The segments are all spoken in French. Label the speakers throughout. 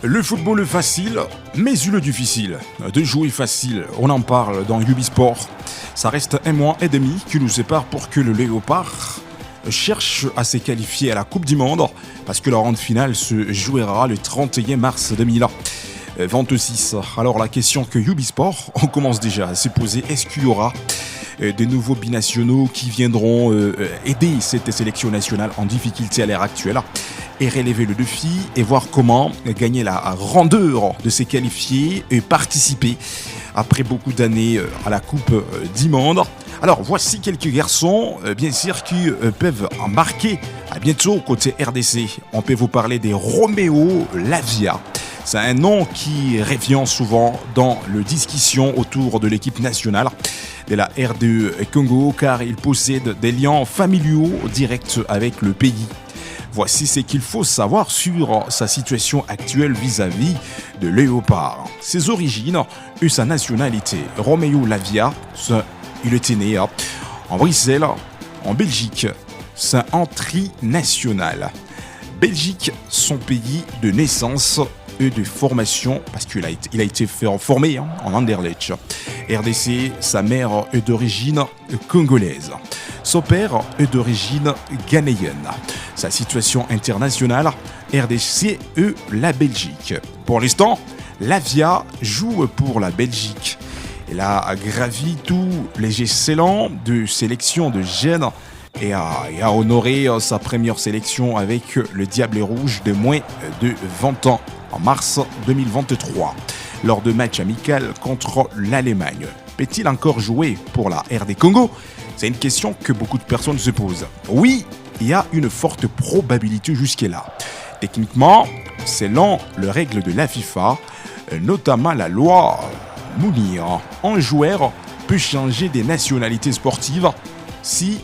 Speaker 1: Le football est facile, mais il est difficile. De jouer facile, on en parle dans Ubisport. Ça reste 1 mois et demi qui nous sépare pour que le Léopard cherche à se qualifier à la Coupe du Monde, parce que la ronde finale se jouera le 31 mars 2026. Alors la question que Ubisport, on commence déjà à se poser, est-ce qu'il y aura des nouveaux binationaux qui viendront aider cette sélection nationale en difficulté à l'ère actuelle et relever le défi et voir comment gagner la rondeur de se qualifier et participer après beaucoup d'années à la Coupe du Monde. Alors voici quelques garçons bien sûr qui peuvent embarquer à bientôt côté RDC. On peut vous parler des Romeo Lavia. C'est un nom qui revient souvent dans le discussion autour de l'équipe nationale de la RDE Congo car il possède des liens familiaux directs avec le pays. Voici ce qu'il faut savoir sur sa situation actuelle vis-à-vis de Léopard. Ses origines et sa nationalité. Romeo Lavia, il était né en Bruxelles, en Belgique. C'est un trinational. Belgique, son pays de naissance et de formation, parce qu'il a été formé en Anderlecht. RDC, sa mère est d'origine congolaise. Son père est d'origine ghanéenne. Sa situation internationale, RDC et la Belgique. Pour l'instant, Lavia joue pour la Belgique. Il a gravi tous les échelons de sélection de jeunes et a honoré sa première sélection avec le Diable Rouge de moins de 20 ans en mars 2023 lors de matchs amicaux contre l'Allemagne. Peut-il encore jouer pour la RD Congo ? C'est une question que beaucoup de personnes se posent. Oui, il y a une forte probabilité jusque-là. Techniquement, selon les règles de la FIFA, notamment la loi Mounir, un joueur peut changer des nationalités sportives si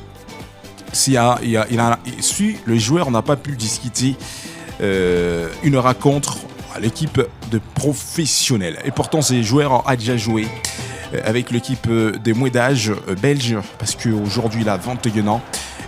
Speaker 1: le joueur n'a pas pu discuter une rencontre à l'équipe de professionnels. Et pourtant, ce joueur a déjà joué avec l'équipe des moins d'âge belge, parce qu'aujourd'hui il a 21 ans.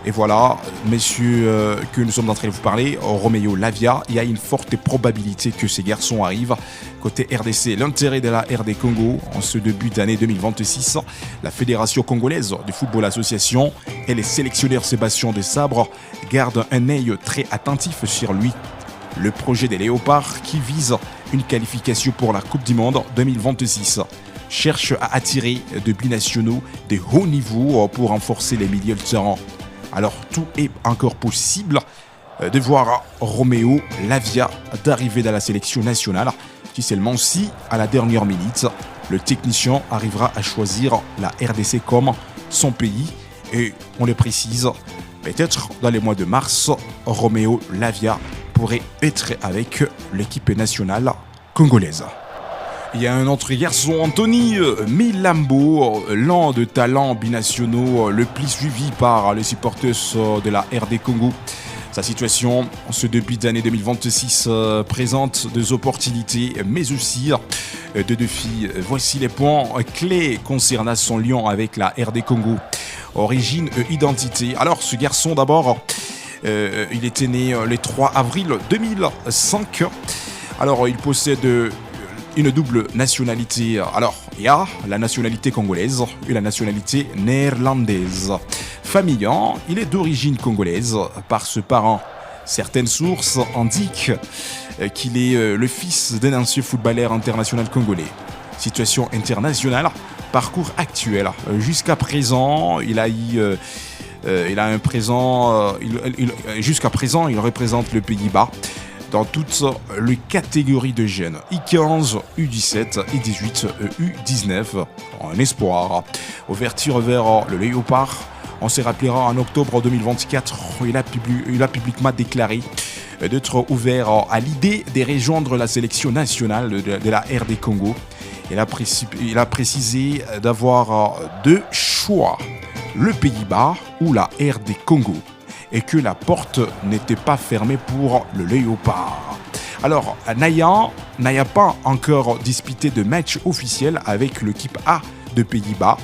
Speaker 1: Et voilà, messieurs, que nous sommes en train de vous parler, Romeo Lavia, il y a une forte probabilité que ces garçons arrivent côté RDC. L'intérêt de la RD Congo en ce début d'année 2026, la Fédération congolaise de football association et les sélectionneurs Sébastien Desabre gardent un œil très attentif sur lui. Le projet des Léopards, qui vise une qualification pour la Coupe du Monde 2026, cherche à attirer de binationaux de haut niveau pour renforcer les milieux de terrain. Alors tout est encore possible de voir Romeo Lavia d'arriver dans la sélection nationale, si seulement si, à la dernière minute, le technicien arrivera à choisir la RDC comme son pays. Et on le précise, peut-être dans les mois de mars, Romeo Lavia pourrait être avec l'équipe nationale congolaise. Il y a un autre garçon, Anthony Milambo, l'un de talents binationaux le plus suivi par les supporters de la RD Congo. Sa situation en ce début d'année 2026 présente des opportunités mais aussi des défis. Voici les points clés concernant son lien avec la RD Congo. Origine et identité. Alors ce garçon d'abord, il était né le 3 avril 2005. Alors il possède une double nationalité. Alors, il y a la nationalité congolaise et la nationalité néerlandaise. Famille, il est d'origine congolaise par ses parents. Certaines sources indiquent qu'il est le fils d'un ancien footballeur international congolais. Situation internationale, parcours actuel. Jusqu'à présent, jusqu'à présent, il représente le Pays-Bas dans toutes les catégories de jeunes, I15, U17, I18, U19, en espoir. Ouverture vers le Léopard, on se rappellera en octobre 2024, il a publiquement déclaré d'être ouvert à l'idée de rejoindre la sélection nationale de la RD Congo. Il a précisé d'avoir deux choix, le Pays-Bas ou la RD Congo, et que la porte n'était pas fermée pour le Léopard. Alors, n'a pas encore disputé de match officiel avec l'équipe A de Pays-Bas.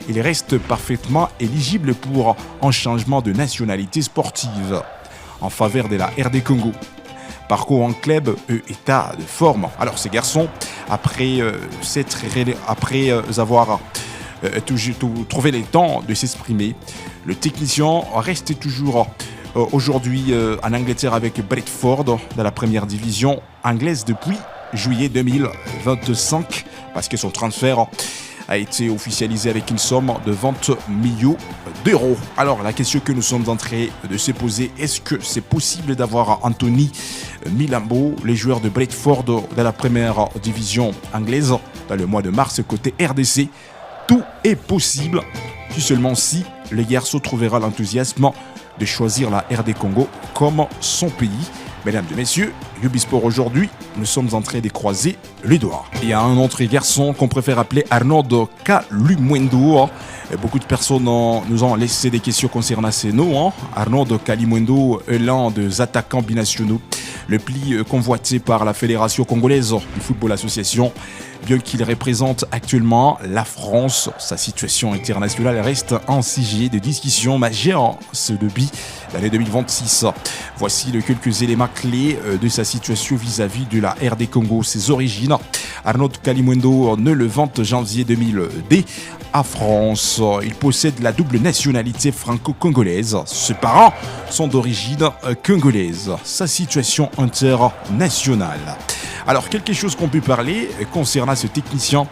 Speaker 1: Il reste parfaitement éligible pour un changement de nationalité sportive en faveur de la RD Congo. parcours en club et état de forme. Alors ces garçons, après avoir trouvé le temps de s'exprimer, le technicien reste toujours aujourd'hui en Angleterre avec Brentford dans la première division anglaise depuis juillet 2025 parce que son transfert a été officialisé avec une somme de 20 millions d'euros. Alors la question que nous sommes en train de se poser, est-ce que c'est possible d'avoir Anthony Milambo, les joueurs de Brentford dans la première division anglaise dans le mois de mars côté RDC? Tout est possible, si seulement si les garçons trouvera l'enthousiasme de choisir la RD Congo comme son pays. Mesdames et messieurs, Ubisport aujourd'hui, nous sommes en train de croiser les doigts. Il y a un autre garçon qu'on préfère appeler Arnaud Kalimwendo. Beaucoup de personnes nous ont laissé des questions concernant ces noms. Arnaud Kalimwendo est l'un des attaquants binationaux le plus convoité par la Fédération congolaise du football association. Bien qu'il représente actuellement la France, sa situation internationale reste un sujet de discussion majeure depuis l'année 2026. Voici quelques éléments clés de sa situation vis-à-vis de la RD Congo. Ses origines, Arnaud Kalimwendo, né le 20 janvier 2002 à France. Il possède la double nationalité franco-congolaise. Ses parents sont d'origine congolaise. Sa situation internationale. Alors, quelque chose qu'on peut parler concernant ce technicien.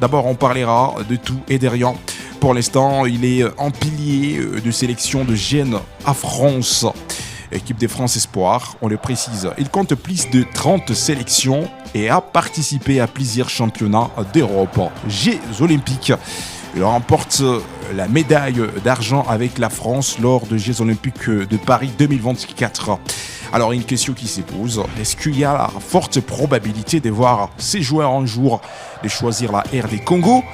Speaker 1: D'abord, on parlera de tout et de rien. Pour l'instant, il est un pilier de sélection de jeunes à France. Équipe de France Espoir, on le précise. Il compte plus de 30 sélections et a participé à plusieurs championnats d'Europe. Jeux olympiques. Il remporte la médaille d'argent avec la France lors des Jeux olympiques de Paris 2024. Alors, une question qui se pose, est-ce qu'il y a la forte probabilité de voir ces joueurs un jour de choisir la RD Congo?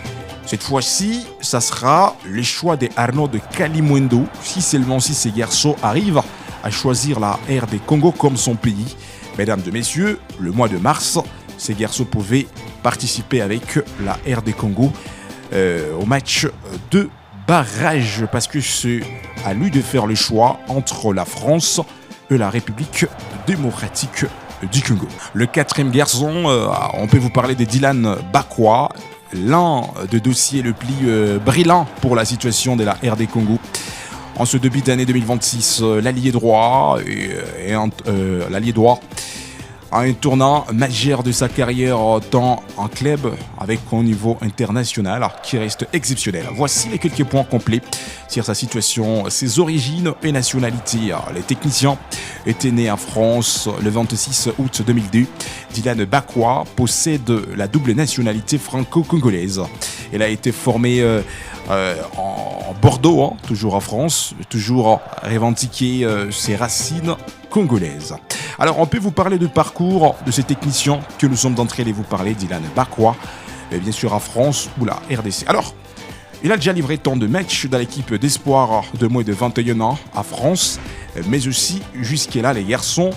Speaker 1: Cette fois-ci, ça sera le choix de Arnaud Kalimwendo, si seulement si ces garçons arrivent à choisir la RD Congo comme son pays. Mesdames et messieurs, le mois de mars, ces garçons pouvaient participer avec la RD Congo au match de barrage, parce que c'est à lui de faire le choix entre la France et la République démocratique du Congo. Le quatrième garçon, on peut vous parler de Dylan Bakwa, l'un des dossiers le plus brillant pour la situation de la RD Congo. En ce début d'année 2026, l'allié droit a un tournant majeur de sa carrière tant en club avec un niveau international qui reste exceptionnel. Voici les quelques points complets sur sa situation, ses origines et nationalités. Les techniciens étaient nés en France le 26 août 2002. Dylan Bakwa possède la double nationalité franco-congolaise. Il a été formé en Bordeaux, toujours en France, toujours revendiqué ses racines congolaises. Alors, on peut vous parler du parcours de ces techniciens que nous sommes en train de vous parler, Dylan Bakwa, bien sûr en France ou la RDC. Alors, il a déjà livré tant de matchs dans l'équipe d'espoir de moins de 21 ans à France, mais aussi jusqu'à là, les garçons,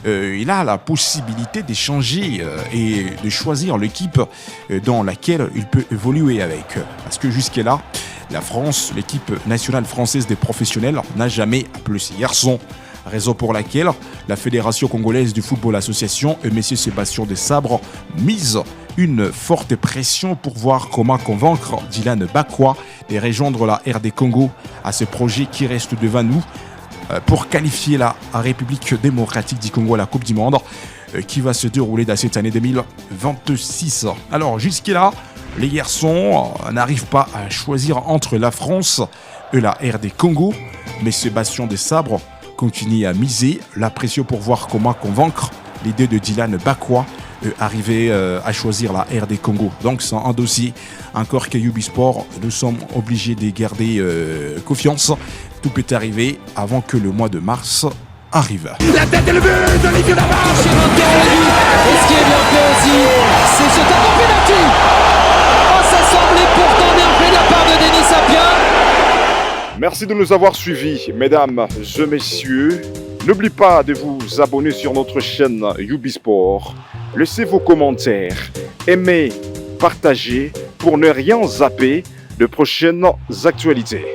Speaker 1: il a la possibilité d'échanger et de choisir l'équipe dans laquelle il peut évoluer avec. Parce que jusqu'à là, la France, l'équipe nationale française des professionnels, n'a jamais appelé ses garçons. Raison pour laquelle la Fédération congolaise du football association et M. Sébastien Desabre mise une forte pression pour voir comment convaincre Dylan Bakwa de rejoindre la RD Congo à ce projet qui reste devant nous pour qualifier la République démocratique du Congo à la Coupe du Monde qui va se dérouler dans cette année 2026. Alors jusqu'à là, les garçons n'arrivent pas à choisir entre la France et la RD Congo, mais Sébastien Desabre continue à miser la pression pour voir comment convaincre l'idée de Dylan Bakwa arriver à choisir la RD Congo. Donc c'est un dossier encore que Ubisport, nous sommes obligés de garder confiance. Tout peut arriver avant que le mois de mars arrive.
Speaker 2: La tête et le but de Olivier Lamarche.
Speaker 3: Et ce qui est bien fait aussi, c'est ce tableau penalty. Oh, ça semblait pourtant bien fait de la part de Denis Sapien.
Speaker 4: Merci de nous avoir suivis, mesdames et messieurs. N'oubliez pas de vous abonner sur notre chaîne Ubisport. Laissez vos commentaires, aimez, partagez pour ne rien zapper de prochaines actualités.